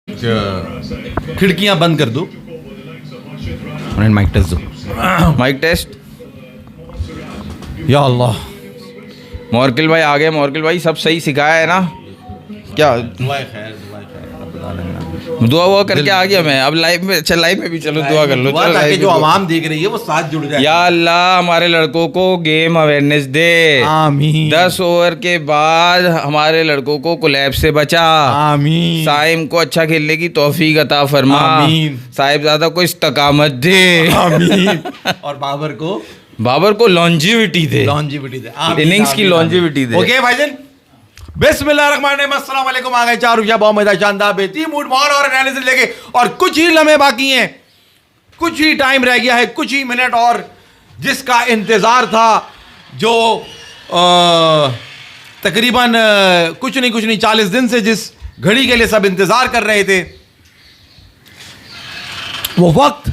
खिड़कियां बंद कर दो। माइक टेस्ट दो। Mike test. या अल्लाह, मोरकिल भाई आ गए। मोरकिल भाई सब सही सिखाया है ना? क्या दुआ खैर दुआ हुआ करके आ गया मैं। अब लाइव में, अच्छा लाइव में भी चलो दुआ कर लो, चलो ताकि live जो में आवाम देख रही है वो साथ जुड़ जाए। या अल्लाह हमारे लड़कों को गेम अवेयरनेस दे। आमीन। 10 ओवर के बाद हमारे लड़कों को कोलैप्स से बचा। आमीन। साइम को अच्छा खेलने की तौफीक अता फरमा। आमीन। साहिबजादा को इस्तकामत दे। आमीन। और बाबर को लॉन्जिविटी दे। इनिंग्स की लॉन्जिविटी दे। ओके भाईजान, बिस्मिल्लाहिर्रहमानिर्रहीम, अस्सलाम वालेकुम। आ गए चार रुपया बहुत मजा, शानदार बेहतरीन मूड, माहौल और एनालिसिस लेके। और कुछ ही लम्हे बाकी हैं, कुछ ही टाइम रह गया है, कुछ ही मिनट और जिसका इंतजार था, जो तकरीबन कुछ नहीं 40 दिन से जिस घड़ी के लिए सब इंतजार कर रहे थे, वो वक्त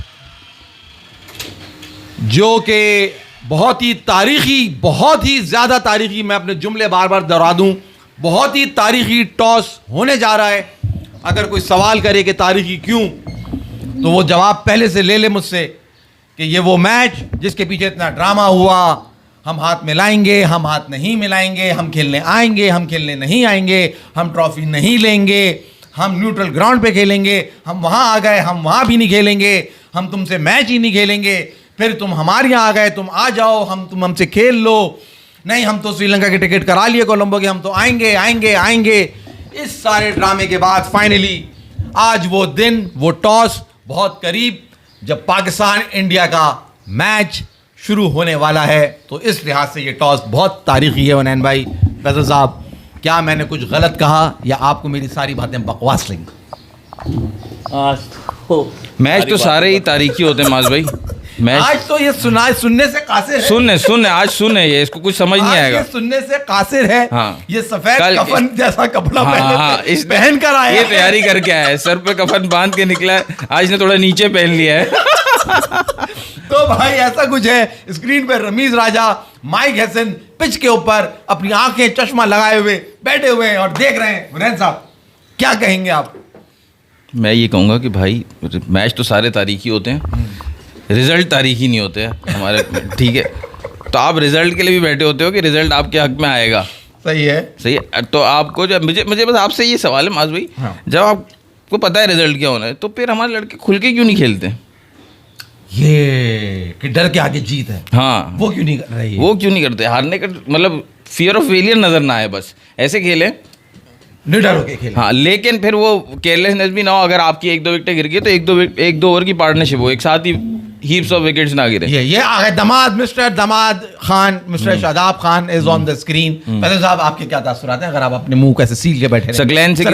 जो कि बहुत ही तारीखी, बहुत ही ज्यादा तारीखी, मैं अपने जुमले बार बार दोहरा दूं, बहुत ही तारीखी टॉस होने जा रहा है। अगर कोई सवाल करे कि तारीखी क्यों, तो वो जवाब पहले से ले ले मुझसे कि ये वो मैच जिसके पीछे इतना ड्रामा हुआ, हम हाथ मिलाएंगे, हम हाथ नहीं मिलाएंगे, हम खेलने आएंगे, हम खेलने नहीं आएंगे, हम ट्रॉफी नहीं लेंगे, हम न्यूट्रल ग्राउंड पे खेलेंगे, हम वहाँ आ गए, हम वहाँ भी नहीं खेलेंगे, हम तुमसे मैच ही नहीं खेलेंगे, फिर तुम हमारे यहाँ आ गए, तुम आ जाओ, तुम हमसे खेल लो, नहीं हम तो श्रीलंका की टिकट करा लिए कोलंबो के, हम तो आएंगे। इस सारे ड्रामे के बाद फाइनली आज वो दिन, वो टॉस बहुत करीब, जब पाकिस्तान इंडिया का मैच शुरू होने वाला है। तो इस लिहाज से ये टॉस बहुत तारीखी है। वनैन भाई, फैसल साहब, क्या मैंने कुछ गलत कहा या आपको मेरी सारी बातें बकवास लगी? मैच तो सारे ही तारीखी होते हैं माज भाई। मैच आज तो ये सुनने से कासिर है। सुनने आज सुने, ये इसको कुछ समझ नहीं आएगा। ये सुनने से कासिर है। हाँ। ये सफेद कफन जैसा कपड़ा इस पहन कर आया, ये तैयारी करके आया है, सर पे कफन बांध के निकला है, आज ने थोड़ा नीचे पहन लिया है। तो भाई ऐसा कुछ है। स्क्रीन पे रमीज राजा, माइक हसन पिच के ऊपर अपनी आंखें चश्मा लगाए हुए बैठे हुए हैं और देख रहे हैं। हुनैन साहब, क्या कहेंगे आप? मैं ये कहूँगा कि भाई मैच तो सारे तारीखी होते हैं, रिजल्ट तारीखी नहीं होते हैं हमारे। ठीक है, तो आप रिजल्ट के लिए भी बैठे होते हो कि रिजल्ट आपके हक में आएगा। सही है। तो आपको जब मुझे बस आपसे ये सवाल है माज भाई, हाँ। जब आपको पता है रिजल्ट क्या होना है, तो फिर हमारे लड़के खुल के क्यों नहीं खेलते? ये कि डर के आगे जीत है। हाँ, वो क्यों नहीं कर रही है? वो क्यों नहीं करते? हारने का मतलब फियर ऑफ फेलियर नजर ना आए, बस ऐसे खेलें, निडर होके खेलें। हाँ, लेकिन फिर वो केयरलेसनेस भी ना हो। अगर आपकी 1-2 विकेटें गिर गई तो एक दो ओवर की पार्टनरशिप हो, एक साथ ही हीप्स ऑफ विकेट्स ना गिरे। ये आ गए दामाद, मिस्टर दामाद Khan, mister Shadab Khan is on the screen. Faisal साहब, आपके क्या तासुरात हैं? अगर आप अपने मुंह कैसे सील के बैठे, सकलैन से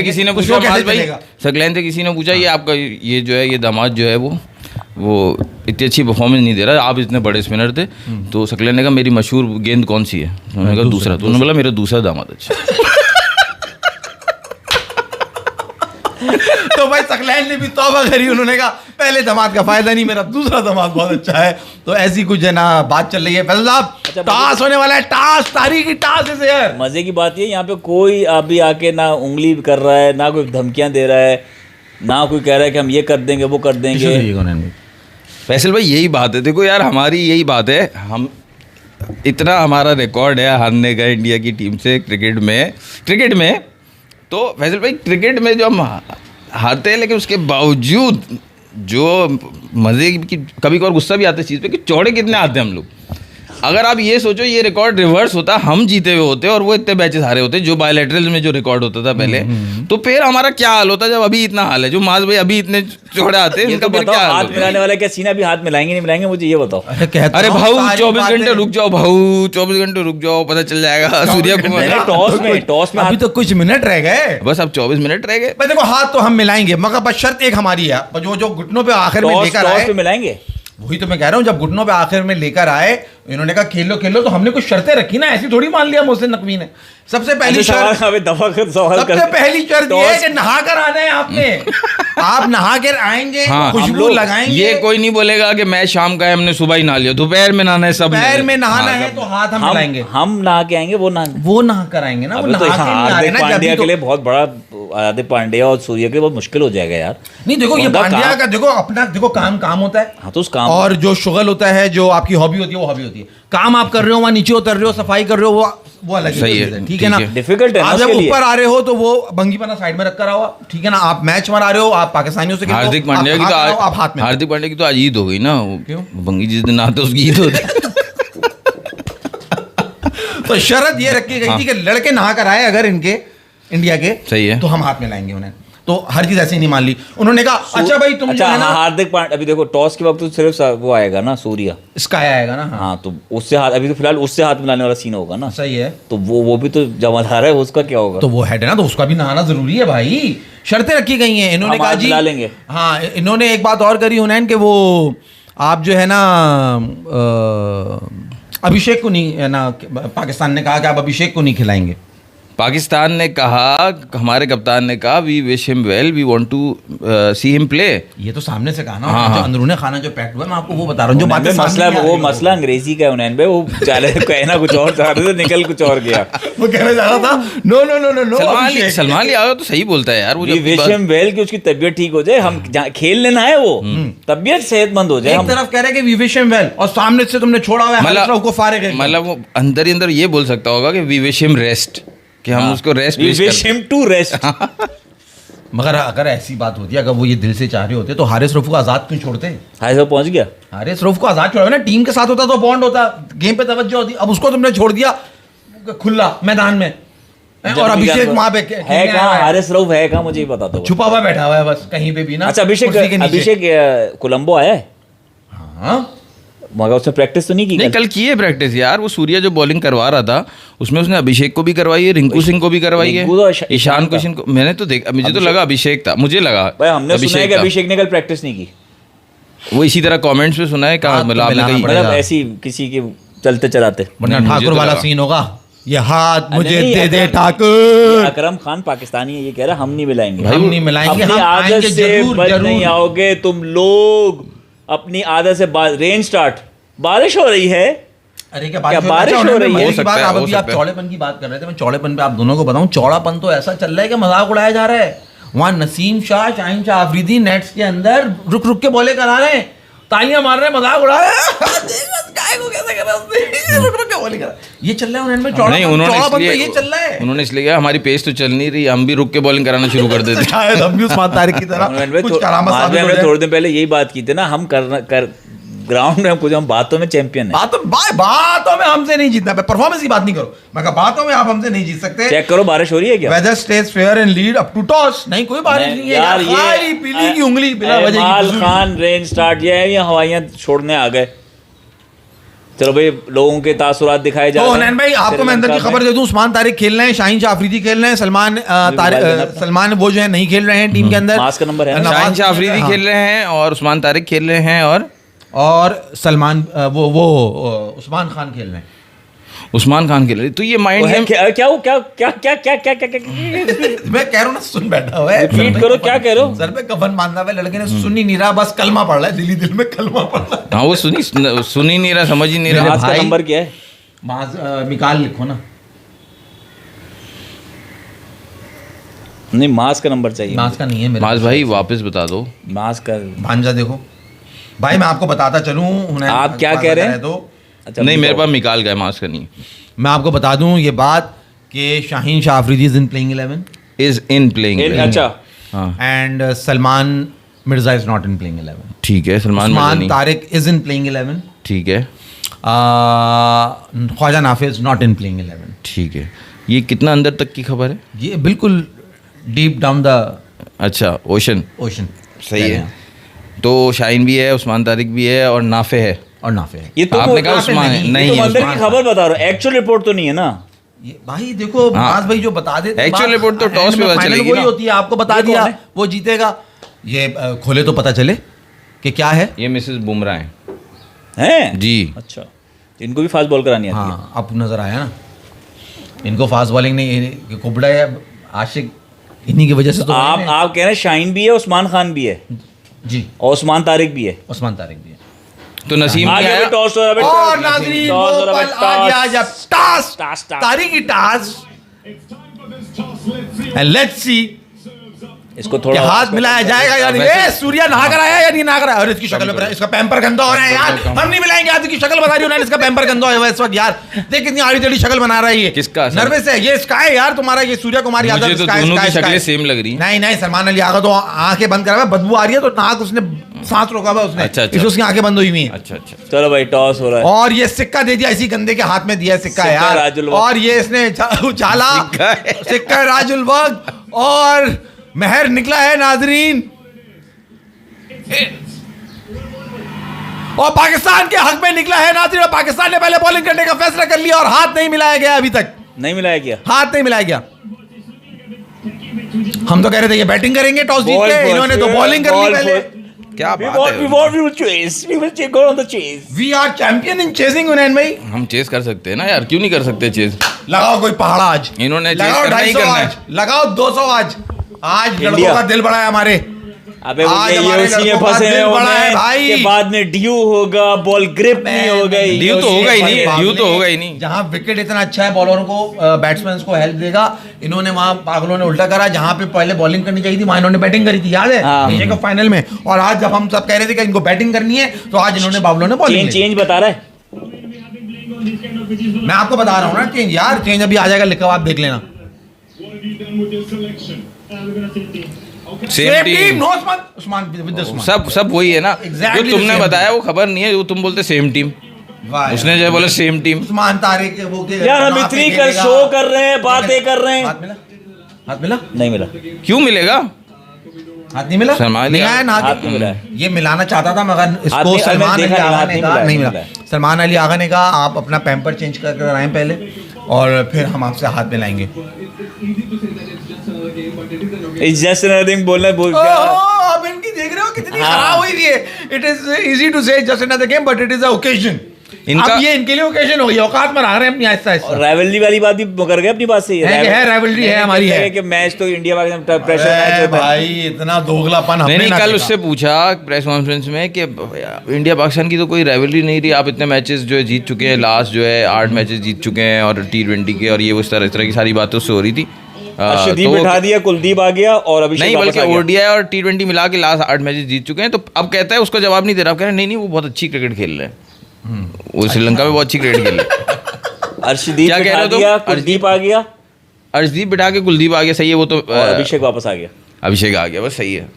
किसी ने पूछा माज भाई, सकलैन से किसी ने पूछा, ये आपका ये जो है, ये दामाद जो है वो इतनी अच्छी परफॉर्मेंस नहीं दे रहा, आप इतने बड़े स्पिनर थे। तो सकलैन ने कहा मेरी मशहूर गेंद कौन सी है? उन्होंने कहा दूसरा। तो उन्होंने बोला मेरा दूसरा दामाद अच्छा। तो भाई सकलैन ने भी तौबा करी, उन्होंने कहा पहले दामाद का फायदा नहीं, मेरा दूसरा दामाद बहुत अच्छा है। तो ऐसी कुछ है ना बात चल रही है। फैसल साहब, अच्छा, टास होने वाला है, टास, तारीखी टास है यार। मजे की बात ये, यहाँ पे कोई अभी आके ना उंगली कर रहा है, ना कोई धमकियां दे रहा है, ना कोई कह रहा है कि हम ये कर देंगे वो कर देंगे। फैसल भाई यही बात है, देखो यार हमारी यही बात है, हम इतना हमारा रिकॉर्ड है हारने का इंडिया की टीम से क्रिकेट में। तो फैसल भाई क्रिकेट में जो हम हारते हैं, लेकिन उसके बावजूद जो मज़े की, कभी कभार गुस्सा भी आता है इस चीज़ पे कि चौड़े कितने आते हैं हम लोग। अगर आप ये सोचो ये रिकॉर्ड रिवर्स होता, हम जीते हुए होते और वो इतने मैचेस हारे होते, जो बायलैटरल में जो रिकॉर्ड होता था पहले, तो फिर हमारा क्या हाल होता जब अभी इतना हाल है। जो माज भाई अभी इतने चौड़े आते हैं, इनका फिर बताओ, क्या हाल हाथ होगा? मिलाने वाला क्या सीना भी हाथ मिलाएंगे नहीं मिलाएंगे, मुझे ये बताओ। अरे भाऊ 24 घंटे रुक जाओ, भाऊ 24 घंटे रुक जाओ, पता चल जाएगा। सूर्य कुमार टॉस में अभी तो कुछ मिनट रह गए, बस अब 24 मिनट रह गए। देखो हाथ तो हम मिलाएंगे, मगर बस शर्त एक हमारी है, जो घुटनों पे आखिर में लेकर आए, मिलाएंगे। वही तो मैं कह रहा हूँ, जब घुटनों पे आखिर में लेकर आए, इन्होंने कहा खेल लो, तो हमने कुछ शर्तें रखी ना, ऐसी थोड़ी मान लिया मोहसिन नकवी ने। सबसे पहली शर्त, सबसे पहली शर्त ये है कि नहा कर आना है आपने। आप नहा कर आएंगे, हाँ, खुशबू लगाएंगे। ये कोई नहीं बोलेगा कि मैच शाम का है, हमने सुबह ही नहा लिया, दोपहर में नहाना है, सब दोपहर में नहाना है तो हाथ हम मिलाएंगे। हम नहा के आएंगे, वो नहा कर आएंगे ना, वो तो नहा के नहीं आ रहे हार्दिक ना, पांड्या जब के लिए बहुत बड़ा, हार्दिक पांड्या और सूर्य के लिए बहुत मुश्किल हो जाएगा यार। नहीं देखो, ये पांड्या का देखो अपना, देखो काम होता है। हाँ, तो उस काम और जो शुगल होता है, जो आपकी हॉबी होती है, वो हॉबी होती है। काम आप कर रहे हो, वहां नीचे उतर रहे हो, सफाई कर रहे हो, वो अलग सही है, ठीक है ना। डिफिकल्ट है ना आप जब उसके लिए। ऊपर आ रहे हो तो वो भंगीपना साइड में रखकर आओ, ठीक है ना। आप मैच मरा रहे हो, आप पाकिस्तानियों से हार्दिक पांड्या की तो आप हाथ में, हार्दिक पांड्या की तो आज ईद हो गई ना। क्यों? भंगी जिस दिन आते उसकी ईद होती है। तो शर्त ये रखी गई थी कि लड़के नहा कर आए अगर इनके इंडिया के, सही है, तो हम हाथ में लाएंगे उन्हें। तो हर चीज ऐसे ही नहीं मान ली उन्होंने। कहा अच्छा भाई तुम जो है ना, हार्दिक पांड्या अभी देखो टॉस के वक्त तो सिर्फ वो आएगा ना, सूर्या स्काई आएगा ना। हाँ, तो उससे हाथ, अभी तो फिलहाल उससे हाथ मिलाने वाला सीन होगा ना। सही है, तो वो भी तो जमादार है, उसका क्या होगा? तो वो हेड है ना, तो उसका भी नहाना जरूरी है भाई। शर्तें रखी गई हैं, इन्होंने कहा जी मिला लेंगे। हाँ, इन्होंने एक बात और करी हुनैन कि वो आप जो है ना अभिषेक को नहीं, है ना, पाकिस्तान ने कहा कि आप अभिषेक को नहीं खिलाएंगे। पाकिस्तान ने कहा, हमारे कप्तान ने कहा we wish him well, we want to see him play. ये तो सामने से कहा ना, हाँ, जो अंदरूनी खाना जो पैक्ट हुआ, मैं आपको वो बता रहा हूँ, जो बातें मसला वो मसला अंग्रेजी का है उन्हें भाई, वो चाले कहना कुछ और चाह रहे थे, निकल कुछ और गया। वो कहने जा रहा था नो सलमान अली आया तो सही बोलता है यार, वो वी विश हिम वेल कि उसकी तबीयत ठीक हो जाए, हम खेल लेना है, वो तबीयत सेहतमंद हो जाए। एक तरफ कह रहे कि वी विश हिम वेल और सामने से तुमने छोड़ा हुआ है हारिस को फारिग है। मतलब वो अंदर ही अंदर ये बोल सकता होगा कि वी विश हिम रेस्ट, कि हम उसको rest wish him to rest. मगर अगर ऐसी बात होती है, अगर वो ये दिल से चाह रहे होते तो हारिस रऊफ को आजाद क्यों छोड़ते? हारिस रऊफ पहुंच गया, हारिस रऊफ को आजाद छोड़ा ना, टीम के साथ होता तो बॉन्ड होता, गेम पे तवज्जो होती। अब उसको तुमने छोड़ दिया खुला मैदान में, और अभिषेक वहां पे है कहाँ? हारिस रऊफ है कहाँ? मुझे ही बता दो। छुपा हुआ बैठा हुआ है बस कहीं पे भी ना। अच्छा, अभिषेक कोलंबो आया है? हाँ, मगर उसने प्रैक्टिस तो नहीं की? नहीं, कल की है प्रैक्टिस यार। वो सूर्या जो बॉलिंग करवा रहा था उसमें उसने अभिषेक को भी करवाई है, रिंकू सिंह को भी करवाई है, ईशान किशन को। मैंने तो देखा, मुझे तो लगा अभिषेक था, मुझे लगा भाई हमने सुना है कि अभिषेक ने कल प्रैक्टिस नहीं की। वो इसी तरह कमेंट्स में सुना है, कहा मतलब ऐसी किसी के चलते चलाते, वरना ठाकुर वाला सीन होगा, ये हाथ मुझे दे दे ठाकुर। अकरम खान पाकिस्तानी है, ये कह रहा हम नहीं मिलाएंगे, हम नहीं मिलाएंगे, हम आदत से बच नहीं आओगे तुम लोग, अपनी आदत से। रेन स्टार्ट, बारिश हो रही है। अरे क्या बारिश हो रही है? आप अभी आप चौड़ेपन की बात कर रहे थे, मैं चौड़ेपन पे आप दोनों को बताऊं, चौड़ापन तो ऐसा चल रहा है कि मजाक उड़ाया जा रहा है। वहां नसीम शाह, शाहीन शाह अफरीदी नेट्स के अंदर रुक रुक के बॉले करा रहे हैं, तालियां मार रहे हैं, मजाक उड़ा रहे हैं। ये चल रहा है उन्होंने चौड़ापन तो ये चल रहा है। उन्होंने इसलिए कहा हमारी पेस तो चल नहीं रही, हम भी रुक के बॉलिंग कराना शुरू कर देते। शायद हम भी उस्मान तारिक की तरह कुछ करामा साबित हो जाए। थोड़े दिन पहले यही बात की थी ना, हम ग्राउंड में कुछ, हम बातों में चैंपियन है। बातों में हमसे नहीं जीतना, परफॉर्मेंस की बात नहीं करो, मैं कहा बातों में आप हमसे नहीं जीत सकते। चेक करो बारिश हो रही है क्या? Weather stays fair and lead up to toss. नहीं, कोई बारिश नहीं है यार, ये पीली की उंगली बिला वजह की। इमरान खान रेन स्टार्ट, ये हवाइयां छोड़ने आ गए। चलो भाई, लोगों के तासुरात दिखाए जा रहे हैं। तो हुनैन भाई आपको मैं अंदर की खबर दे दूं, उस्मान तारिक खेल रहे हैं, शाहीन शाह अफरीदी खेल रहे हैं, सलमान वो जो है नहीं खेल रहे हैं टीम के अंदर। मास्क का नंबर है, शाहीन शाह अफरीदी खेल रहे हैं और उस्मान तारिक खेल रहे हैं, और सलमान वो उस्मान खान खेल रहे हैं। उस्मान खान खेल रहे, तो ये माइंड गेम क्या क्या क्या क्या क्या क्या क्या क्या मैं कह रहा हूँ ना, सुन बैठा हुआ है, रिपीट करो, क्या कह रहे हो? सर पे कफन बांधा हुआ लड़के ने, सुन ही नहीं रहा, बस कलमा पढ़ रहा है, दिल में कलमा पढ़ रहा है। हाँ, वो सुन ही नहीं रहा, समझ ही नहीं रहा। आज का नंबर क्या है? निकाल लिखो ना। नहीं, मास का नंबर चाहिए। मास का नहीं है मेरे मास भाई वापस बता दो। मास का भांजा देखो भाई, मैं आपको बताता चलूं। आप क्या कह रहे हैं? तो अच्छा, नहीं, मेरे पास मिकाल गया, मास का नहीं। मैं आपको बता दूं ये बात कि Shaheen Shah Afridi is in playing 11, is in playing. अच्छा, हाँ, and Salman Mirza is not in playing 11। ठीक है। Usman Tariq is in playing 11। ठीक है। ख्वाजा नाफिज नॉट इन प्लेइंग 11। ठीक है। ये कितना अंदर तक की खबर है? ये बिल्कुल डीप डाउन द अच्छा, ओशन। सही है। तो शाहीन भी है, उस्मान तारिक भी है, और नाफे है। और नाफे है। ये तो आपने कहा उस्मान नहीं, तो अंदर की खबर बता रहा हूँ, एक्चुअल रिपोर्ट तो नहीं है ना ये भाई। देखो मास भाई जो बता देते, एक्चुअल रिपोर्ट तो टॉस पे पता चलेगी वही होती है, आपको बता दिया वो जीतेगा। ये खोले तो पता चले कि क्या है। ये मिसेस बुमराह हैं जी। अच्छा, इनको भी फास्ट बॉल करानी आती है। हाँ अब नजर आया ना, इनको फास्ट बॉलिंग नहीं, कुबड़ा है आशिक, इन्हीं की वजह से तो आप कह रहे हैं शाहीन भी है, उस्मान खान भी है जी, और उस्मान तारिक भी है। उस्मान तारिक भी है। तो नसीम आगे क्या भी है? टॉस हो रहा है, और नाज़रीन वो पल आ गया जब टास तारिक की टास, एंड लेट्स सी इसको कि थोड़ा हाथ मिलाया जाएगा या नहीं। ए सूर्या नहा कर आया या नहीं नहा कर आया? और इसकी शक्ल पे इसका पैम्पर गंदा हो रहा है यार, हम नहीं मिलाएंगे। आज की शक्ल बता रही हूं ना, इसका पैम्पर गंदा हो इस वक्त यार, देख कितनी आड़ी टेढ़ी शक्ल बना रही है। किसका? नर्वस है ये, इसका है यार तुम्हारा, ये सूर्या कुमार यादव। मुझे तो इसका है, दोनों इसका की है, शक्लें इसका है। सेम लग रही हैं। नहीं नहीं, सलमान अली आगा तो आंखें बंद करा हुआ है, बदबू आ रही है तो नाक उसने सांस रोका हुआ उसने, अच्छा, अच्छा। इसलिए उसकी आंखें बंद हुई हुई हैं। अच्छा अच्छा। चलो भाई टॉस हो रहा है। और ये सिक्का दे दिया, इसी गंदे के हाथ में दिया है सिक्का सिक्का यार। राजुल वक्त। और ये इसने उछाला सिक्का राजुल वक्त, और महर निकला है नाजरीन, और पाकिस्तान के हक में निकला है नाजरीन। और पाकिस्तान ने पहले बॉलिंग करने का फैसला कर लिया और हाथ नहीं मिलाया गया, अभी तक नहीं मिलाया क्या? हाथ नहीं मिलाया गया। हम तो कह रहे थे ये बैटिंग करेंगे टॉस जीत के, इन्होंने तो बॉलिंग कर ली पहले। क्या We बात want, है? we will chase. We will go on the chase. We are champion in chasing Hunain भाई। हम चेस कर सकते हैं ना यार, क्यों नहीं कर सकते चेस? लगाओ कोई पहाड़ा आज, इन्होंने चेस लगाओ करना ही 250 करना है। आज, लगाओ 200 आज। आज लड़कों इंडिया। का दिल बड़ा है हमारे। अबे आज ये हमारे उसी में लड़कों का फंसे दिल हुए बड़ा है हैं भाई। कि बाद में ड्यू होगा, बॉल ग्रिप नहीं हो गई। ड्यू तो होगा ही नहीं, बाबले ड्यू तो होगा ही नहीं। जहां विकेट इतना अच्छा है, बॉलरों को बैट्समैन को हेल्प देगा, इन्होंने वहां पागलों ने उल्टा करा। जहां पे पहले बॉलिंग करनी चाहिए थी वहां इन्होंने बैटिंग करी थी, याद है हाँ। एशिया कप फाइनल में। और आज जब हम सब कह रहे थे कि इनको बैटिंग करनी है, तो आज इन्होंने बाबलों ने बॉलिंग चेंज बता रहा है। मैं आपको बता रहा हूँ ना चेंज यार, चेंज अभी आ जाएगा, लिखा हुआ आप देख लेना। Same team, no Usman with Usman. सब वही है ना। Exactly जो तुमने the same बताया वो खबर नहीं है, वो तुम बोलते सेम टीम। वाह उसने जो बोला सेम टीम। उस्मान तारिक वो के यार हम इतनी कर शो कर रहे हैं, बातें कर रहे हैं। हाथ मिला, हाथ मिला, नहीं मिला। क्यों मिलेगा? हाथ नहीं मिला, सलमान नहीं अली आया ना, हाथ नहीं मिला है। ये मिलाना चाहता था मगर हाथ इसको नहीं- सलमान मैंने अली देखा आगा नहीं, ने हाथ कहा नहीं नहीं मिला मिला। है। सलमान अली आगा ने कहा आप अपना पैम्पर चेंज कर कर आए पहले, और फिर हम आपसे हाथ मिलाएंगे। It's just another thing बोलना बोल क्या? अब इनकी देख रहे हो कितनी हाँ। खराब हुई है। इट इज इजी टू से just another game but it is a occasion. इनका- अब ये इनके लिए ओकेजन हो गई, औकात में आ रहे हैं अपनी आहिस्ता आहिस्ता। राइवलरी वाली बात भी कर गए अपनी बात से। है, rivalry है, हमारी है। कि मैच तो इंडिया पाकिस्तान प्रेशर मैच अरे होता है। भाई इतना दोगलापन हमने नहीं ना कल देखा। उससे पूछा प्रेस कॉन्फ्रेंस में कि इंडिया पाकिस्तान की तो कोई राइवलरी नहीं रही, आप इतने मैचेस जो है जीत चुके हैं, लास्ट जो है 8 मैचेस जीत चुके हैं, और T20 के, और ये वो इस तरह की सारी बातें उससे हो रही थी। अर्शदीप तो बिठा दिया, कुलदीप आ गया और अभिषेक नहीं, वापस बल्कि आ गया। ODI और T20 मिला के लास्ट 8 मैचेस जीत चुके हैं। तो अब कहता है उसका जवाब नहीं दे रहा, कह रहे नहीं वो बहुत अच्छी क्रिकेट खेल रहे हैं, वो श्रीलंका में बहुत अच्छी क्रिकेट खेल रहे हैं। अर्शदीप क्या कह बिठा रहे हो तुम? दिया, कुलदीप आ गया अर्शदीप बिठा के कुलदीप आ गया, सही है वो तो। और अभिषेक वापस आ गया। अभिषेक आ गया, बस सही है।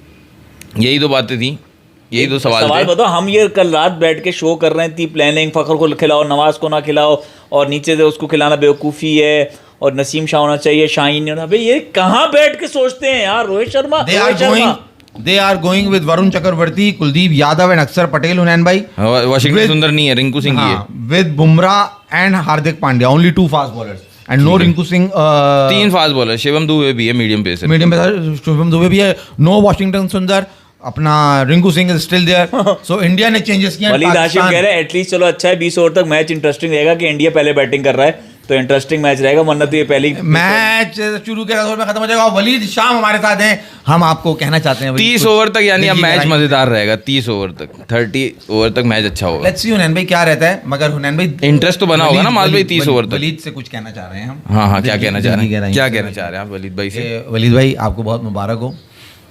यही तो बातें थी, यही तो सवाल सवाल थे। बताओ, हम ये कल रात बैठ के शो कर रहे हैं, थी प्लानिंग, फखर को खिलाओ, नवाज को ना खिलाओ, और नीचे से उसको खिलाना बेवकूफ़ी है, और नसीम शाह होना चाहिए, शाहीन नहीं होना। भाई ये कहाँ बैठ के सोचते हैं यार? Rohit Sharma, they are going with Varun Chakravarthy, Kuldeep Yadav and Axar Patel. हुनैन भाई वाशिंगटन With- सुंदर नहीं है, रिंकू सिंह ही है। With Bumrah and Hardik Pandya, only 2 fast bowlers and no Rinku Singh. 3 fast bowler, Shivam Dubey भी है मीडियम पेसर। मीडियम पे शुभम दुबे भी है, नो वॉशिंगटन सुंदर, अपना Rinku Singh is still there. So India ने चेंजेस किया। वलीद हाशिम कह रहे हैं एटलीस्ट चलो अच्छा है 20 ओवर तक मैच इंटरेस्टिंग रहेगा कि इंडिया पहले बैटिंग कर रहा है तो इंटरेस्टिंग मैच रहेगा, वरना तो ये पहले मैच शुरू के ओवर में खत्म हो जाएगा। वलीद शाम हमारे साथ हैं, हम आपको कहना चाहते हैं 30 ओवर तक, यानी अब मैच मजेदार रहेगा। 30 ओवर तक, 30 ओवर तक मैच अच्छा होगा। लेट्स सी हुनैन भाई क्या रहता है, मगर हुनैन भाई इंटरेस्ट तो बना होगा ना माल भाई 30 ओवर तक। वलीद से कुछ कहना चाह रहे हैं हम। हाँ क्या कहना चाह रहे हैं, क्या हैं कहना चाह रहे हैं आप वलीद भाई से? वलीद भाई आपको बहुत मुबारक हो,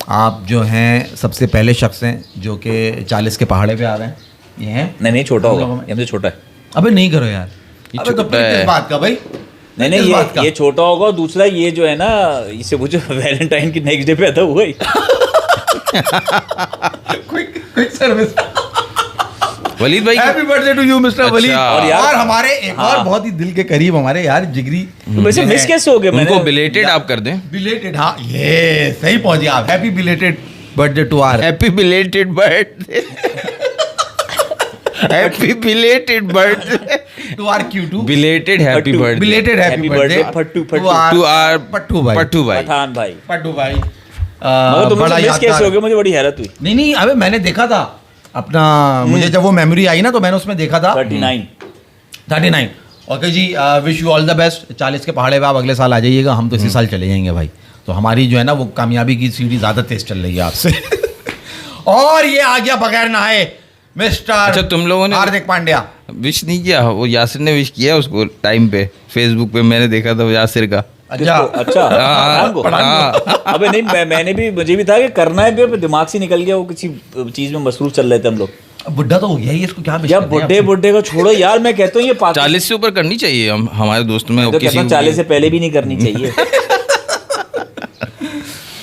आप जो हैं सबसे पहले शख्स हैं जो कि 40 के पहाड़े पे आ रहे हैं। ये हैं नहीं छोटा होगा, ये हमसे छोटा है। अबे नहीं करो यार, अबे तो छोटा फिर है। किस बात का भाई? नहीं किस बात का? ये छोटा होगा, और दूसरा ये जो है ना, इसे पूछो वैलेंटाइन की नेक्स्ट डे पैदा हुआ ही। Quick service. वलीद भाई happy birthday to you mister अच्छा। वलीद। और यार- और हमारे एक और बहुत ही दिल के करीब हमारे यार जिगरी तो वैसे मिस कैसे हो गए? उनको मैंने बिलेटेड आप कर दें। बिलेटेड, हाँ ये सही पहुंचे आप। Happy belated birthday to our happy belated birthday, happy belated birthday, to our Q2 belated happy Pattu, birthday, belated happy Happy birthday birthday, Pattu, Pattu. To our Pattu भाई, पट्टू भाई। पठान भाई। पट्टू भाई। मगर तुम बड़ा मिस कैसे यादगार। हो गए? मुझे बड़ी हैरत हुई। नहीं अबे मैंने देखा था अपना, मुझे जब वो मेमोरी आई ना तो मैंने उसमें देखा था 39 39। ओके जी, wish you all the best. 40 के पहाड़े पे आप अगले साल आ जाइएगा, हम तो इसी साल चले जाएंगे भाई। तो हमारी जो है ना वो कामयाबी की सीढ़ी ज़्यादा तेज चल रही है आपसे। और ये आ गया बगैर नहाए मिस्टर अच्छा, तुम लोगों ने हार्दिक पांड्या। विश नहीं किया? वो यासिर ने विश किया उसको टाइम पे, फेसबुक पे मैंने देखा था वो यासिर का। अच्छा अच्छा अबे नहीं, मैंने भी, मुझे भी था कि करना है, भी दिमाग से निकल गया, वो किसी चीज में मसरूफ चल रहे थे हम लोग। बुढ़ा तो हो गया ही, इसको क्या wish यार करते हैं बुढ़े आप? बुढ़े को छोड़ो यार, मैं कहता हूँ ये 40 से ऊपर करनी चाहिए हम हमारे दोस्त में तो किसी कहता हूँ 40 से पहले भी नहीं करनी चाहिए।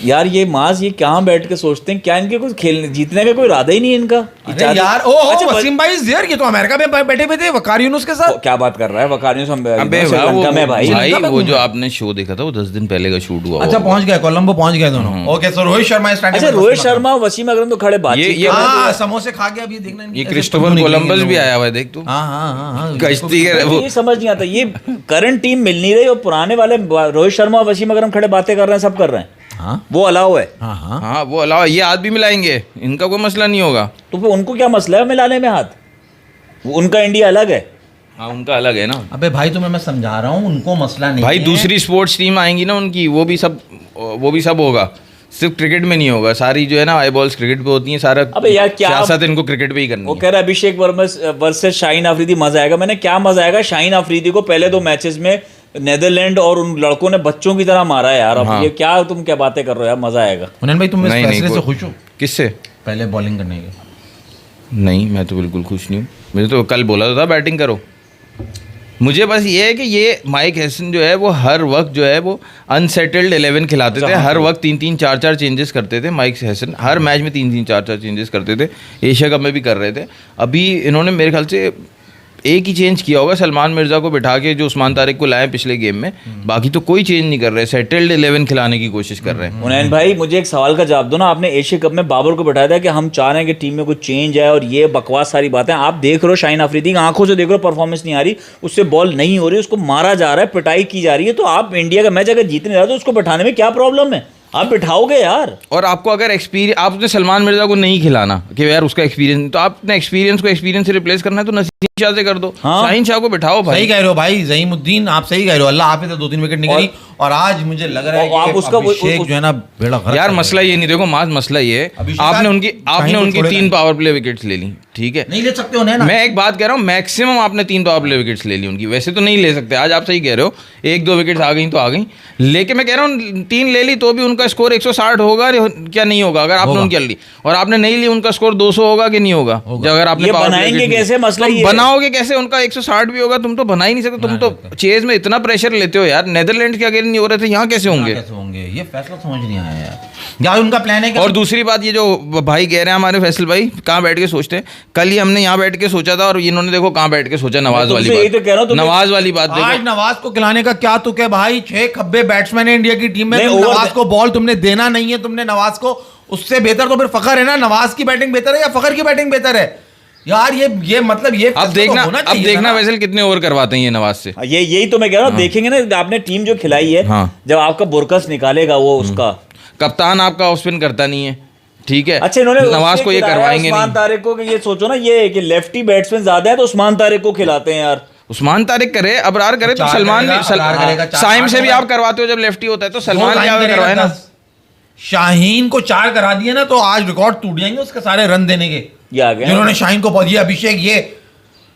यार ये मास ये कहाँ बैठ के सोचते हैं, क्या इनके कुछ खेलने जीतने का कोई इरादा ही नहीं है इनका। अरे यार अच्छा, वसीम भाई इज देयर, ये तो अमेरिका में बैठे हुए थे वकार यूनुस के साथ। क्या बात कर रहा है वकारियों से? अबे श्रीलंका में भाई भाई वो जो आपने शो देखा था वो 10 दिन पहले का शूट हुआ। अच्छा पहुंच गए, कोलंबो पहुंच गए दोनों। Okay so Rohit Sharma is अच्छा रोहित शर्मा वसीम अकरम तो खड़े बातचीत कर रहे थे। हाँ समोसे खा के अभी देखना ये क्रिस्टोफर कोलंबस भी आया हुआ है, देख तू। हाँ कश्ती के वो ये समझ नहीं आता, ये करंट टीम मिल नहीं रही और पुराने वाले रोहित शर्मा और वसीम अकरम खड़े बातें कर रहे हैं, सब कर रहे हैं। हाँ वो अलाउ है। हाँ वो अलावा ये हाथ भी मिलाएंगे, इनका कोई मसला नहीं होगा। तो फिर उनको क्या मसला है मिलाने में हाथ? उनका इंडिया अलग है। हाँ उनका अलग है ना अबे भाई तुम्हें मैं समझा रहा हूँ, उनको मसला नहीं भाई। है। दूसरी स्पोर्ट्स टीम आएंगी ना उनकी, वो भी सब होगा, सिर्फ क्रिकेट में नहीं होगा। सारी जो है ना आई बॉल्स क्रिकेट पे होती हैं, सारा अबे यार क्या सियासत इनको क्रिकेट पे ही करनी वो है। कह रहा है अभिषेक वर्मा वर्सेस शाहीन अफरीदी मजा आएगा। मैंने क्या मजा आएगा? शाहीन अफरीदी को पहले 2 मैचेस में नेदरलैंड और उन लड़कों ने बच्चों की तरह मारा है यार। अब हाँ। ये क्या तुम क्या बातें कर रहे हो यार, मजा आएगा। हुनैन भाई तुम इस नहीं, फैसले से कोई- खुश हो किससे? पहले बॉलिंग करने के? नहीं मैं तो बिल्कुल खुश नहीं हूँ। मुझे तो कल बोला था बैटिंग करो। मुझे बस ये है कि ये माइक हैसन जो है वो हर वक्त जो है वो अनसेटल्ड 11 खिलाते थे, हर वक्त 3-3 4-4 चेंजेस करते थे। माइक हैसन हर मैच में 3-3 4-4 चेंजेस करते थे, एशिया कप में भी कर रहे थे। अभी इन्होंने मेरे ख्याल से एक ही चेंज किया होगा, सलमान मिर्जा को बिठा के जो उस्मान तारिक को लाए पिछले गेम में, बाकी तो कोई चेंज नहीं कर रहे, सेटल्ड 11 खिलाने की कोशिश कर रहे हैं। हुनैन भाई मुझे एक सवाल का जवाब दो ना। आपने एशिया कप में बाबर को बैठाया था कि हम चाह रहे हैं कि टीम में कुछ चेंज है और ये बकवास सारी बातें। आप देख रहे हो शाहीन अफरीदी की आंखों से देख रहे हो, परफॉर्मेंस नहीं आ रही, उससे बॉल नहीं हो रही, उसको मारा जा रहा है, पिटाई की जा रही है। तो आप इंडिया का मैच अगर जीतने जा रहे हो तो उसको बैठाने में क्या प्रॉब्लम है? आप बिठाओगे यार। और आपको अगर एक्सपीरियंस, आपने सलमान मिर्जा को नहीं खिलाना कि यार उसका एक्सपीरियंस, तो आपने एक्सपीरियंस को एक्सपीरियंस से रिप्लेस करना है तो नसीम शाह से कर दो। हाँ। शाहीन शाह को बिठाओ भाई। सही कह रहे हो भाई ज़हीमुद्दीन, आप सही कह रहे हो। अल्लाह हाफिज़ 2-3 विकेट निकली और आज मुझे लग रहा है और आप कि उसका अभिषेक जो है ना बेड़ा गर्क यार कर मसला ये नहीं, देखो मास मसला ये है, अभिषेक आपने शाहीन को उनकी छोड़ेगा 3 पावर प्ले विकेट्स ले ली, ठीक है। नहीं ले सकते हो ना। मैं एक बात कह रहा हूँ, मैक्सिमम आपने 3 पावर प्ले विकेट्स ले ली उनकी, वैसे तो नहीं ले सकते। आज आप सही कह रहे हो, 1-2 विकेट्स आ गई तो आ गई, लेकिन मैं कह रहा हूँ 3 ले ली तो भी उनका स्कोर 160 होगा क्या नहीं होगा? अगर आपने उनकी ली और आपने नहीं ली, उनका स्कोर 200 होगा कि नहीं होगा? जब अगर आपने ये power play बनाएंगे wickets ली। कैसे? मसला तुम ये है। बनाओगे कैसे? उनका 160 भी होगा, तुम तो बना ही नहीं सकते। तुम तो चेज में इतना प्रेशर लेते हो यार। नेदरलैंड के अगेंस्ट नहीं हो रहे थे, यहाँ कैसे होंगे? कैसे होंगे? ये फैसला समझ नहीं आया यार उनका प्लान है कि और दूसरी बात, ये जो भाई कह रहे हैं हमारे फैसल भाई कहाँ बैठ के सोचते हैं, कल ही हमने यहाँ बैठ के सोचा था और इन्होंने देखो कहाँ बैठ के सोचा, नवाज वाली यही तो कह रहा हूँ, बात। तुमने- नवाज वाली बात आज देखो। नवाज को खिलाने का क्या तुक है भाई? 6 खब्बे बैट्समैन है इंडिया की टीम में, नहीं, तुम ओवर नवाज को बॉल तुमने देना नहीं है, तुमने नवाज को उससे बेहतर तो फिर फखर है ना। नवाज की बैटिंग बेहतर है या फखर की बैटिंग बेहतर है यार? ये मतलब ये अब फैसला देखना, तो होना अब चाहिए देखना ना। वैसे कितने ओवर करवाते हैं ये नवाज से। ये यही तो मैं कह रहा हूँ, देखेंगे ना आपने टीम जो खिलाई है। हाँ। जब आपका बुरकस निकालेगा वो उसका कप्तान आपका ऑफ स्पिन करता नहीं है, ठीक है। अच्छा इन्होंने नवाज उससे को ये खिलाया करवाएंगे उस्मान नहीं। तारिक को कि ये सोचो ना, ये कि लेफ्टी बैट्समैन ज्यादा है तो उस्मान तारिक को खिलाते हैं यार। उस्मान तारिक करे, अबरार करे तो चार सलमान करेगा, भी अबरार करेगा, चार, साइम से आठ भी होगा। आप करवाते हो जब लेफ्टी होता है तो दो सलमान लाइन क्या करेगा, करवाए ना। 10। शाहीन को 4 करा दिए ना तो आज रिकॉर्ड टूट जाएंगे उसके सारे रन देने के, ये आ गया जिन्होंने शाहीन को दिया। अभिषेक ये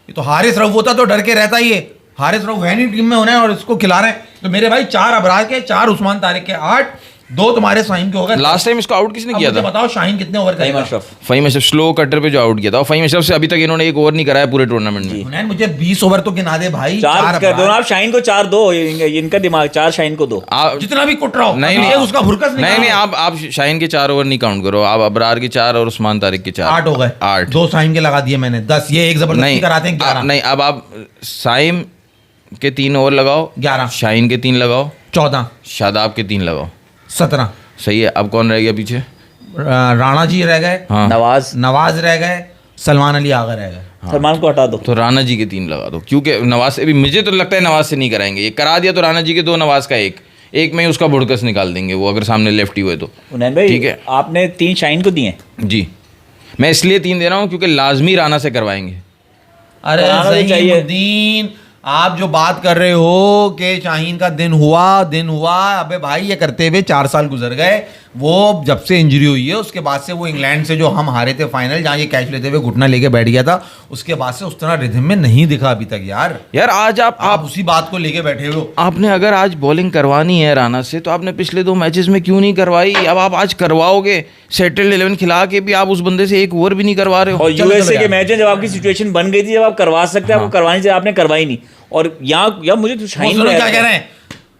तो हारिस रऊफ होता तो डर के रहता ही है। हारिस रऊफ है नहीं टीम में होना है और इसको खिला रहे हैं। तो मेरे भाई 4 अबरार के, 4 उस्मान तारिक के, 8, 2 तुम्हारे शाहीन के हो गए। लास्ट टाइम इसको आउट किसने अब किया मुझे था? बताओ शाहीन कितने ओवर फहीम करेगा? अशरफ। फहीम अशरफ स्लो कटर पे जो आउट किया था, और फहीम अशरफ से अभी तक इन्होंने एक ओवर नहीं कराया पूरे टूर्नामेंट में। हुनैन मुझे 20 ओवर तो गिना दे भाई। 4 कर दो अबरार। ना आप, शाहीन को 4 दो, इनका दिमाग 4 शाहीन को दो। आप जितना भी कुट रहा हो, नहीं, अभिषेक उसका भुरकस नहीं आप शाहीन के 4 ओवर नहीं काउंट करो, आप अबरार के 4 और उस्मान तारिक के 4। 8 हो गए। 8 2 शाहीन के लगा दिए मैंने, 10 ये एक जबरदस्ती नहीं कराते हैं 11। नहीं, अब आप साइम के 3 ओवर लगाओ, 11, शाहीन के 3 लगाओ, 14, शादाब के 3 लगाओ, 17। सही है। अब कौन रह गया पीछे? राणा जी रह गए, हाँ नवाज रह गए, सलमान अली आगा रह गए। सलमान को हटा दो। तो राणा जी के 3 लगा दो, क्योंकि नवाज से भी मुझे तो लगता है नवाज से नहीं कराएंगे। ये करा दिया तो राणा जी के 2, नवाज का 1 में ही उसका बुड़कस निकाल देंगे वो, अगर सामने लेफ्टी हुए तो। हुनैन भाई ठीक है। आपने 3 शाहीन को दिए। जी मैं इसलिए 3 दे रहा हूँ क्योंकि लाजमी राणा से करवाएंगे। अरे कराना तो चाहिए। ज़हीमुद्दीन आप जो बात कर रहे हो कि शाहीन का दिन हुआ, अबे भाई ये करते हुए 4 साल गुजर गए। वो जब से इंजरी हुई है उसके बाद से वो इंग्लैंड से जो हम हारे थे फाइनल, जहाँ ये कैच लेते हुए घुटना लेके बैठ गया था, उसके बाद से उस तरह रिदम में नहीं दिखा अभी तक। यार आज आप उसी बात को लेके बैठे हो। आपने अगर आज बॉलिंग करवानी है राणा से तो आपने पिछले 2 मैचेस में क्यों नहीं करवाई? अब आप आज करवाओगे, सेटल्ड 11 खिला के भी आप उस बंदे से एक ओवर भी नहीं करवा रहे हो। और यूएसए के मैच में जब आपकी सिचुएशन बन गई थी, जब आप करवा सकते हैं, आपको करवानी चाहिए, आपने करवाई नहीं। और यहाँ मुझे तो शाहीन सुनो क्या कह रहे हैं,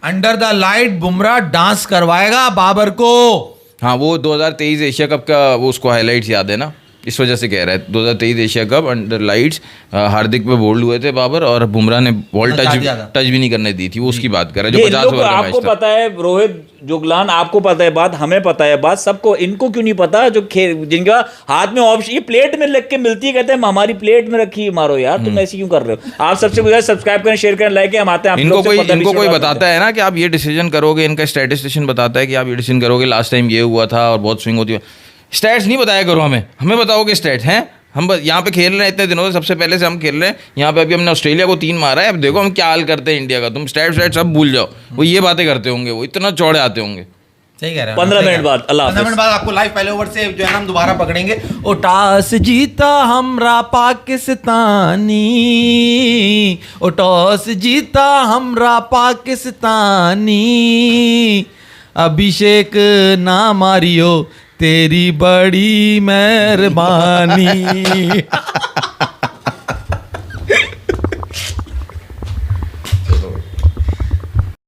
under the light Bumrah dance करवाएगा बाबर को। हाँ, वो 2023 एशिया कप का वो उसको हाईलाइट्स याद है ना, इस वजह से कह रहा है। 2023 एशिया कप अंडर लाइट्स, हार्दिक पे बोल्ड हुए थे बाबर और बुमराह ने बॉल टच भी नहीं करने दी थी। वो उसकी बात कर रहा है जो 50 ओवर का मैच था। आपको पता है रोहित जुगलान, आपको पता है बात, हमें पता है बात, सबको। इनको क्यों नहीं पता जो जिनका हाथ में ऑप्शन, ये प्लेट में लग के मिलती है, कहते हैं हमारी प्लेट में रखी मारो। यार तुम ऐसे क्यों कर रहे हो? आप सबसे गुजारिश सब्सक्राइब करें, शेयर करें, लाइक करें। हम आते हैं इनको कोई बताता है ना कि आप ये डिसीजन करोगे, इनका स्टैटिस्टिशियन बताता है कि आप ये डिसीजन करोगे, लास्ट टाइम ये हुआ था और बहुत स्विंग होती है। स्टैट्स नहीं बताया करो हमें बताओगे स्टैट हैं। हम यहाँ पे खेल रहे हैं इतने दिनों से, सबसे पहले से हम खेल रहे हैं यहाँ पे। अभी हमने ऑस्ट्रेलिया को 3 मारा है, अब देखो हम क्या हाल करते हैं इंडिया का। तुम स्टैट सब भूल जाओ, वो ये बातें करते होंगे, वो इतना चौड़े आते होंगे। सही कह रहे हैं। 15 मिनट बाद 15 मिनट बाद आपको लाइव पहले ओवर से जो है हम दोबारा पकड़ेंगे। ओ टॉस जीता हमरा पाकिस्तानी, ओ टॉस जीता हमरा पाकिस्तानी, अभिषेक ना मारियो तेरी बड़ी मेहरबानी।